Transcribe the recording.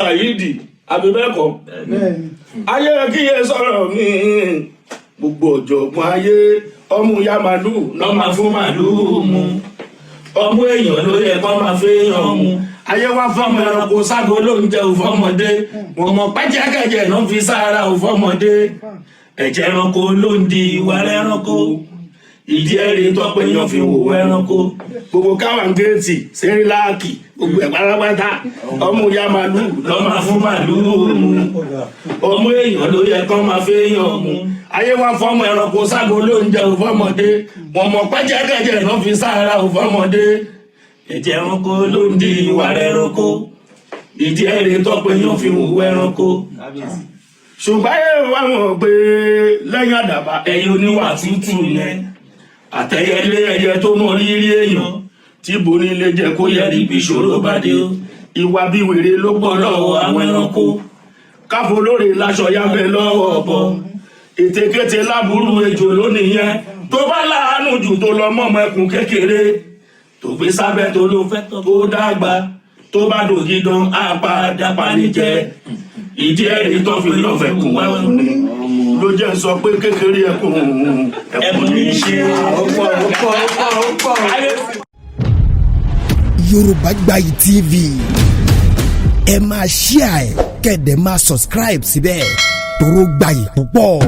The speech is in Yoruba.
Saheed abibẹ́kọ̀ ayé kíyè sọ̀rọ̀ mi gbogbo ọ̀jọ̀gbọ́n ayé ọmú ya màlúù lọ́ máa fún màlúù mu ọmú èèyàn ló yẹ kó máa fi èèyàn mu ayé wá fọmọ ẹranko ságo ló ń jẹ òfọmọdé wọn mọ pẹ́jẹ́kẹ́jẹ́ ló ń fi sára òfọmọdé ẹ̀jẹ̀ ẹranko ló ń di ìwà ẹranko ìdí ẹ̀rí tọ́pẹ́ èèyàn fi wò ẹranko gbogbo káwọn géètì sẹ́ríláàkì gbogbo ẹ̀ pátápátá ọmú ya màlúù lọ́ máa fún màlúù mu ọmú èèyàn ló yẹ kó máa fi èèyàn mu ayé wá fọmọ ẹranko ságo ló ń jẹ òfọmọdé wọn mọ pẹ́jẹ́kẹ́jẹ́ ló ń fi sára òfọmọdé ẹ̀jẹ̀ ẹranko ló ń di ìwà ẹranko ìdí ẹ̀rí tọ́pẹ́ èèyàn fi wò ẹranko ṣùgbọ́n ayé wà wọ́n pé lẹ́yìn àdàbà ẹyẹ oníwà tútù yẹn àtẹ̀yẹlé ẹyẹ tó mọ rírí èèyàn tí borí lè jẹ kó yẹ níbi ìṣòro bá dé ìwà bí wèrè ló pọ̀ lọ́wọ́ àwọn ẹranko káfó lóore láṣọ yábẹ lọ́wọ́ ọ̀bọ ètekéte láburú ejò lónìí yẹn tó bá láàánú jù tó lọ mọ́ ẹkùn kékeré tó gbé sábẹ́ tó ló fẹ́ tó dàgbà tó bá dògidán àpàdà panijẹ ìdí ẹ̀rí tó fi lọ́fẹ̀ẹ́ kùn wá ní ló jẹ́ sọ pé kékeré ẹkùn ní í ṣe ọ̀pọ̀. Yorùbá Gbayì TV ẹ máa share ẹ kẹ́dẹ̀ máa subscribe síbẹ̀ toró gbayì púpọ̀.